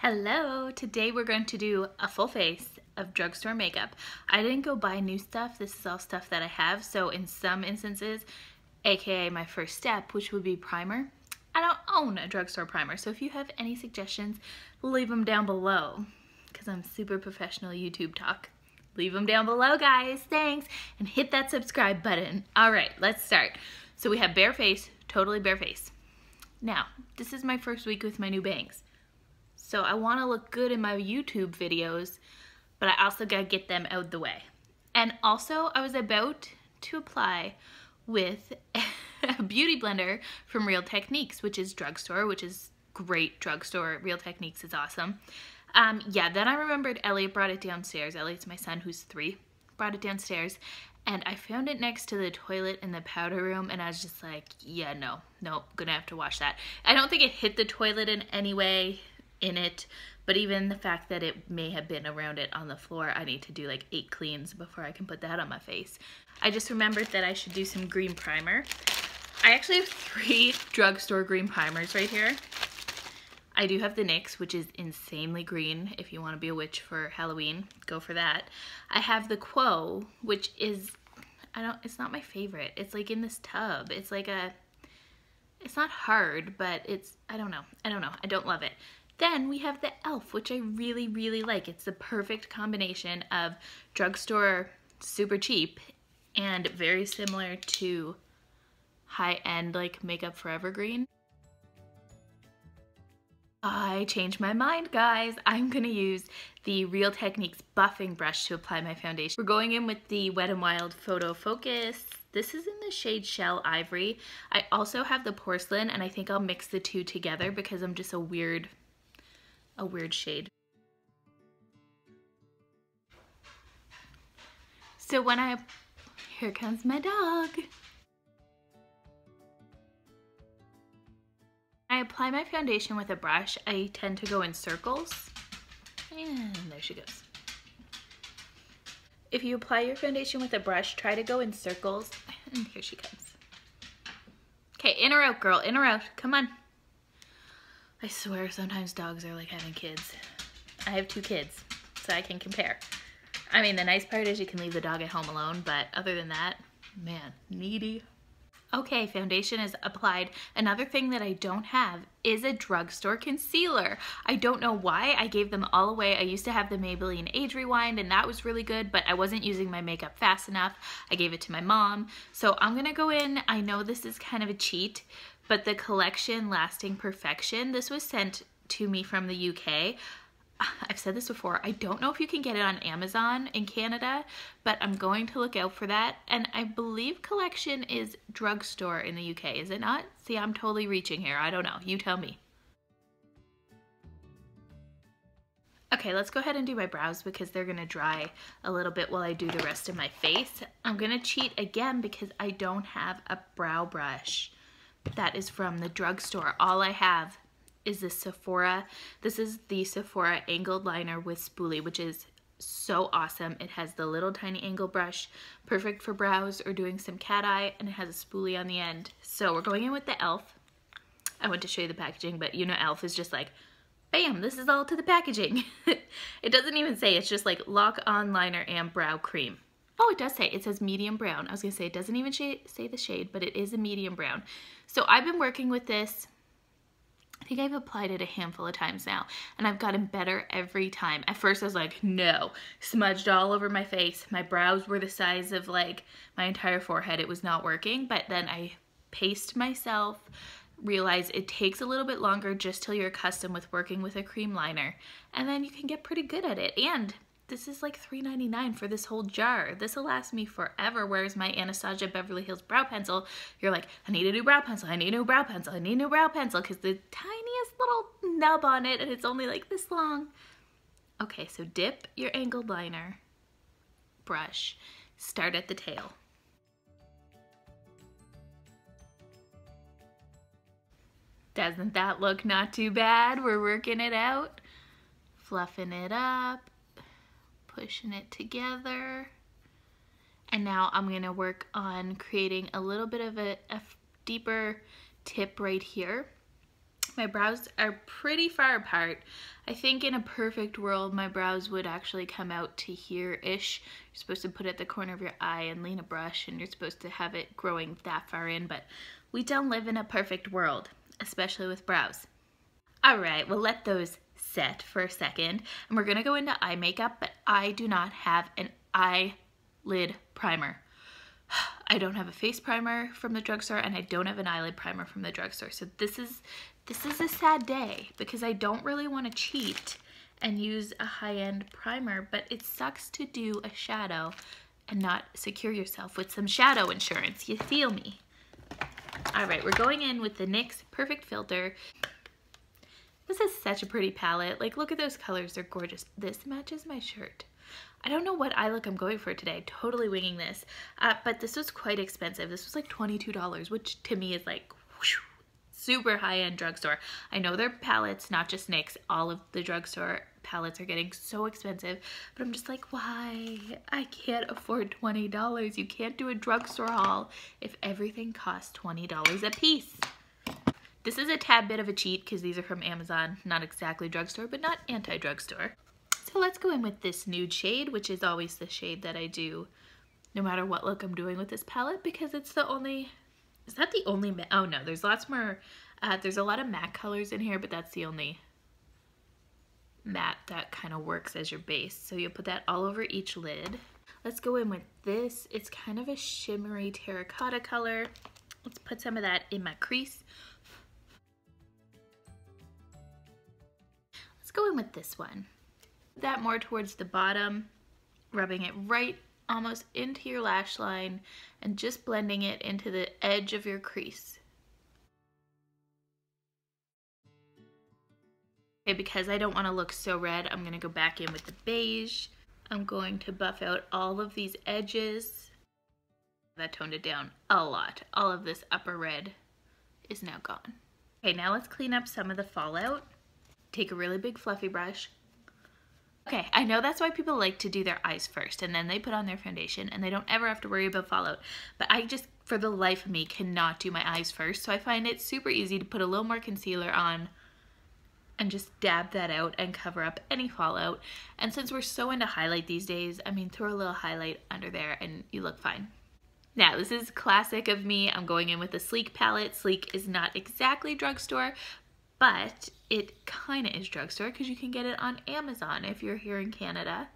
Hello! Today we're going to do a full face of drugstore makeup. I didn't go buy new stuff. This is all stuff that I have. So in some instances, aka my first step, which would be primer, I don't own a drugstore primer. So if you have any suggestions, leave them down below because I'm super professional YouTube talk. Leave them down below, guys. Thanks. And hit that subscribe button. All right, let's start. So we have bare face, totally bare face. Now, this is my first week with my new bangs. So I want to look good in my YouTube videos, but I also got to get them out the way. And also, I was about to apply with a beauty blender from Real Techniques, which is drugstore, which is great drugstore. Real Techniques is awesome. Yeah, then I remembered Elliot brought it downstairs. Elliot's my son who's 3, brought it downstairs. And I found it next to the toilet in the powder room, and I was just like, yeah, no, gonna have to wash that. I don't think it hit the toilet in any way in it, but even the fact that it may have been around it on the floor, I need to do like 8 cleans before I can put that on my face. I just remembered that I should do some green primer. I actually have 3 drugstore green primers right here. I do have the NYX, which is insanely green. If you want to be a witch for Halloween, go for that. I have the Quo, which is, it's not my favorite. It's like in this tub. It's like it's not hard, but I don't know. I don't love it. Then we have the e.l.f., which I really, really like. It's the perfect combination of drugstore super cheap and very similar to high-end like Makeup Forever green. I changed my mind, guys. I'm gonna use the Real Techniques buffing brush to apply my foundation. We're going in with the Wet n Wild Photo Focus. This is in the shade Shell Ivory. I also have the Porcelain, and I think I'll mix the two together because I'm just a weird shade. So here comes my dog. I apply my foundation with a brush. I tend to go in circles, and there she goes. If you apply your foundation with a brush, try to go in circles, and here she comes. Okay, in or out, girl, in or out, come on. I swear sometimes dogs are like having kids. I have 2 kids, so I can compare. I mean, the nice part is you can leave the dog at home alone, but other than that, man, needy. Okay, foundation is applied. Another thing that I don't have is a drugstore concealer. I don't know why. I gave them all away. I used to have the Maybelline Age Rewind, and that was really good, but I wasn't using my makeup fast enough. I gave it to my mom. So I'm gonna go in. I know this is kind of a cheat, but the collection Lasting Perfection, this was sent to me from the UK. I've said this before, I don't know if you can get it on Amazon in Canada, but I'm going to look out for that. And I believe collection is drugstore in the UK, is it not? See, I'm totally reaching here. I don't know. You tell me. Okay, let's go ahead and do my brows because they're gonna dry a little bit while I do the rest of my face. I'm gonna cheat again because I don't have a brow brush. That is from the drugstore. All I have is this Sephora. This is the Sephora angled liner with spoolie, which is so awesome. It has the little tiny angle brush, perfect for brows or doing some cat eye, and it has a spoolie on the end. So we're going in with the e.l.f. I went to show you the packaging, but you know e.l.f. is just like, bam, this is all to the packaging. It doesn't even say, it's just like lock on liner and brow cream. Oh, it does say, it says medium brown. I was gonna say it doesn't even say the shade, but it is a medium brown. So I've been working with this. I think I've applied it a handful of times now, and I've gotten better every time. At first I was like, no, smudged all over my face. My brows were the size of like my entire forehead. It was not working, but then I paced myself, realized it takes a little bit longer just till you're accustomed with working with a cream liner, and then you can get pretty good at it. And this is like $3.99 for this whole jar. This will last me forever, whereas my Anastasia Beverly Hills brow pencil, you're like, I need a new brow pencil, I need a new brow pencil, I need a new brow pencil, because the tiniest little nub on it, and it's only like this long. Okay, so dip your angled liner brush, start at the tail. Doesn't that look not too bad? We're working it out, fluffing it up, pushing it together. And now I'm gonna work on creating a little bit of a deeper tip right here. My brows are pretty far apart. I think in a perfect world, my brows would actually come out to here-ish. You're supposed to put it at the corner of your eye and lean a brush, and you're supposed to have it growing that far in, but we don't live in a perfect world, especially with brows. All right, we'll let those set for a second, and we're gonna go into eye makeup, but I do not have an eyelid primer. I don't have a face primer from the drugstore, and I don't have an eyelid primer from the drugstore. So this is a sad day because I don't really want to cheat and use a high-end primer, but it sucks to do a shadow and not secure yourself with some shadow insurance. You feel me? All right, we're going in with the NYX Perfect Filter. This is such a pretty palette. Like, look at those colors, they're gorgeous. This matches my shirt. I don't know what eye look I'm going for today, totally winging this, but this was quite expensive. This was like $22, which to me is like whoosh, super high-end drugstore. I know they're palettes, not just NYX. All of the drugstore palettes are getting so expensive, but I'm just like, why? I can't afford $20. You can't do a drugstore haul if everything costs $20 a piece. This is a tad bit of a cheat because these are from Amazon, not exactly drugstore, but not anti-drugstore. So let's go in with this nude shade, which is always the shade that I do no matter what look I'm doing with this palette, because it's the only, is that the only, oh no, there's lots more, there's a lot of matte colors in here, but that's the only matte that kind of works as your base. So you'll put that all over each lid. Let's go in with this. It's kind of a shimmery terracotta color. Let's put some of that in my crease. Let's go in with this one. That more towards the bottom, rubbing it right almost into your lash line and just blending it into the edge of your crease. Okay, because I don't want to look so red, I'm going to go back in with the beige. I'm going to buff out all of these edges. That toned it down a lot. All of this upper red is now gone. Okay, now let's clean up some of the fallout. Take a really big fluffy brush. Okay, I know that's why people like to do their eyes first and then they put on their foundation and they don't ever have to worry about fallout. But I just, for the life of me, cannot do my eyes first. So I find it super easy to put a little more concealer on and just dab that out and cover up any fallout. And since we're so into highlight these days, I mean, throw a little highlight under there and you look fine. Now, this is classic of me. I'm going in with the Sleek palette. Sleek is not exactly drugstore, but it kind of is drugstore because you can get it on Amazon if you're here in Canada.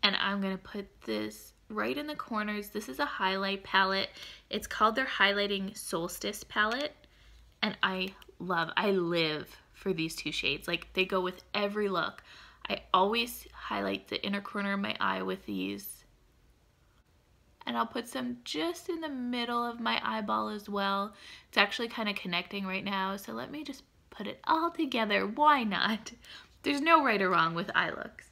And I'm going to put this right in the corners. This is a highlight palette. It's called their Highlighting Solstice palette. And I live for these two shades. Like, they go with every look. I always highlight the inner corner of my eye with these. And I'll put some just in the middle of my eyeball as well. It's actually kind of connecting right now, so let me just put it all together. Why not? There's no right or wrong with eye looks.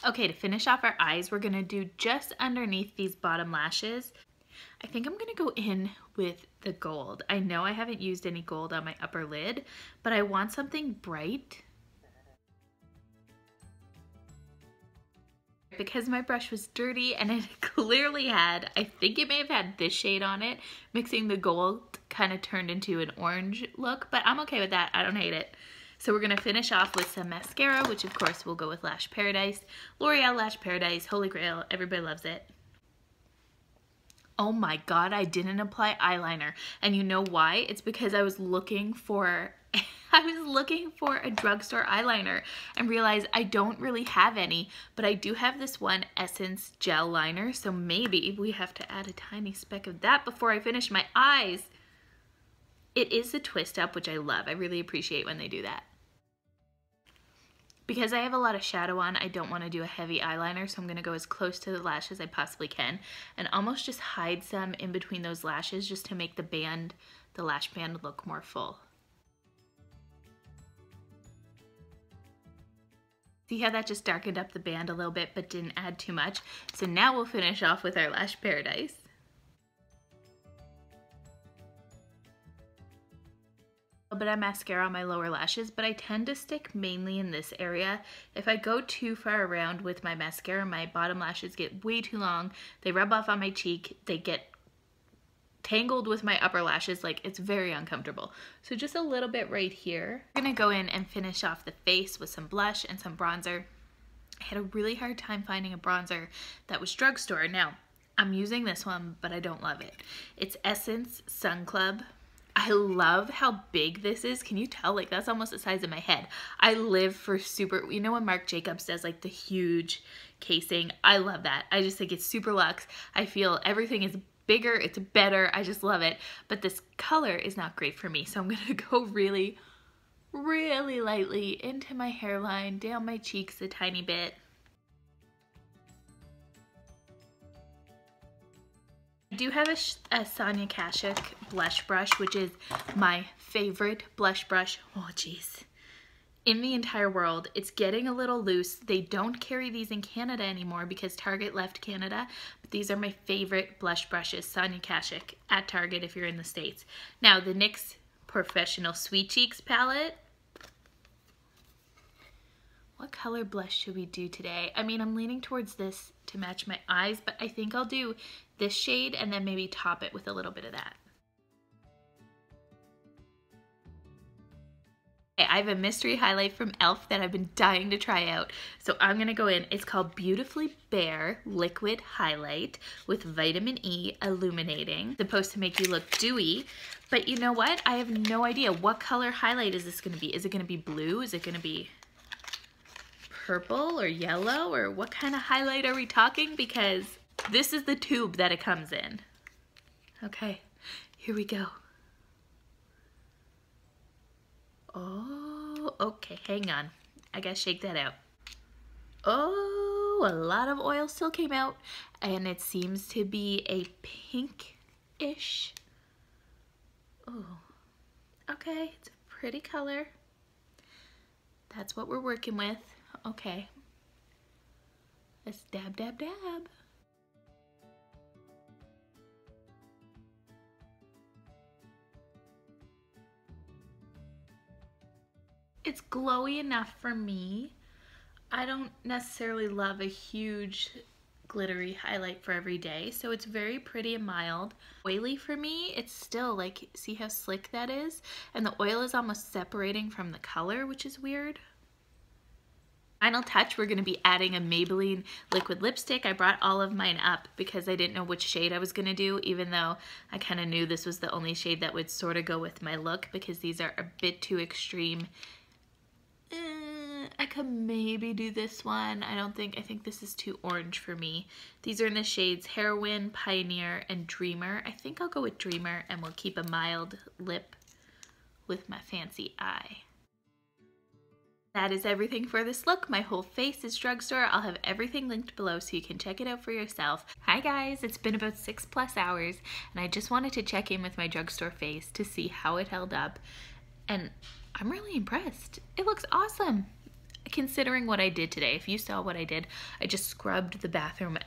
Okay, to finish off our eyes, we're gonna do just underneath these bottom lashes. I think I'm gonna go in with the gold. I know I haven't used any gold on my upper lid, but I want something bright. Because my brush was dirty and it clearly had, I think it may have had this shade on it, mixing the gold kind of turned into an orange look, but I'm okay with that. I don't hate it. So we're going to finish off with some mascara, which of course will go with Lash Paradise. L'Oreal Lash Paradise, holy grail, everybody loves it. Oh my god, I didn't apply eyeliner. And you know why? It's because I was looking for a drugstore eyeliner and realized I don't really have any, but I do have this one Essence gel liner, so maybe we have to add a tiny speck of that before I finish my eyes. It is a twist up, which I love. I really appreciate when they do that. Because I have a lot of shadow on, I don't want to do a heavy eyeliner, so I'm going to go as close to the lash as I possibly can and almost just hide some in between those lashes just to make the lash band look more full. See how that just darkened up the band a little bit but didn't add too much? So now we'll finish off with our Lash Paradise. A little bit of mascara on my lower lashes, but I tend to stick mainly in this area. If I go too far around with my mascara, my bottom lashes get way too long. They rub off on my cheek. They get tangled with my upper lashes. Like, it's very uncomfortable. So just a little bit right here. I'm gonna go in and finish off the face with some blush and some bronzer. I had a really hard time finding a bronzer that was drugstore. Now, I'm using this one, but I don't love it. It's Essence Sun Club. I love how big this is. Can you tell? Like, that's almost the size of my head. I live for super, you know when Marc Jacobs does like the huge casing? I love that. I just think it's super luxe. I feel everything is bigger, it's better. I just love it. But this color is not great for me. So I'm gonna go really, really lightly into my hairline, down my cheeks a tiny bit. I do have a Sonia Kashuk blush brush, which is my favorite blush brush. Oh geez, in the entire world. It's getting a little loose. They don't carry these in Canada anymore because Target left Canada, but these are my favorite blush brushes, Sonia Kashuk at Target if you're in the States. Now the NYX Professional Sweet Cheeks palette. What color blush should we do today? I mean, I'm leaning towards this to match my eyes, but I think I'll do this shade and then maybe top it with a little bit of that. Okay, I have a mystery highlight from e.l.f. that I've been dying to try out. So I'm gonna go in. It's called Beautifully Bare Liquid Highlight with Vitamin E Illuminating. It's supposed to make you look dewy, but you know what? I have no idea. What color highlight is this gonna be? Is it gonna be blue? Is it gonna be purple or yellow, or what kind of highlight are we talking? Because this is the tube that it comes in. Okay, here we go. Oh, okay, hang on. I gotta shake that out. Oh, a lot of oil still came out, and it seems to be a pink-ish. Oh, okay, it's a pretty color. That's what we're working with. Okay, let's dab, dab, dab. It's glowy enough for me. I don't necessarily love a huge glittery highlight for every day, so it's very pretty and mild. Oily for me, it's still like, see how slick that is? And the oil is almost separating from the color, which is weird. Final touch, we're going to be adding a Maybelline liquid lipstick. I brought all of mine up because I didn't know which shade I was going to do, even though I kind of knew this was the only shade that would sort of go with my look because these are a bit too extreme. I could maybe do this one. I think this is too orange for me. These are in the shades Heroine, Pioneer, and Dreamer. I think I'll go with Dreamer and we'll keep a mild lip with my fancy eye. That is everything for this look. My whole face is drugstore. I'll have everything linked below so you can check it out for yourself. Hi guys, it's been about 6+ hours and I just wanted to check in with my drugstore face to see how it held up. And I'm really impressed. It looks awesome considering what I did today. If you saw what I did, I just scrubbed the bathroom.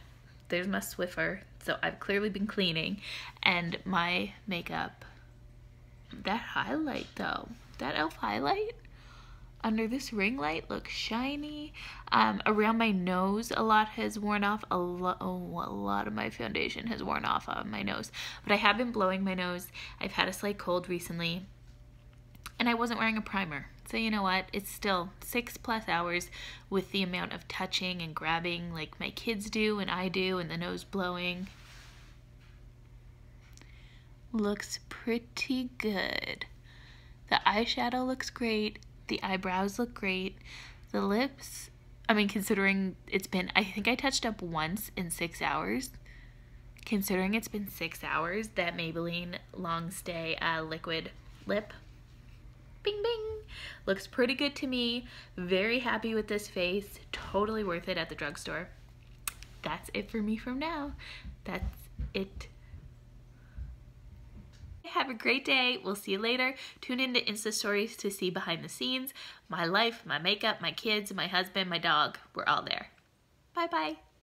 There's my Swiffer, so I've clearly been cleaning. And my makeup, that highlight though, that e.l.f. highlight under this ring light looks shiny. Around my nose, a lot has worn off. A lot of my foundation has worn off on my nose. But I have been blowing my nose. I've had a slight cold recently. And I wasn't wearing a primer. So you know what? It's still 6+ hours with the amount of touching and grabbing like my kids do and I do and the nose blowing. Looks pretty good. The eyeshadow looks great. The eyebrows look great. The lips, I mean, considering it's been, I think I touched up once in 6 hours. Considering it's been 6 hours, that Maybelline Long Stay liquid lip, bing bing, looks pretty good to me. Very happy with this face. Totally worth it at the drugstore. That's it for me from now. That's it. Have a great day. We'll see you later. Tune into Insta stories to see behind the scenes. My life, my makeup, my kids, my husband, my dog. We're all there. Bye bye.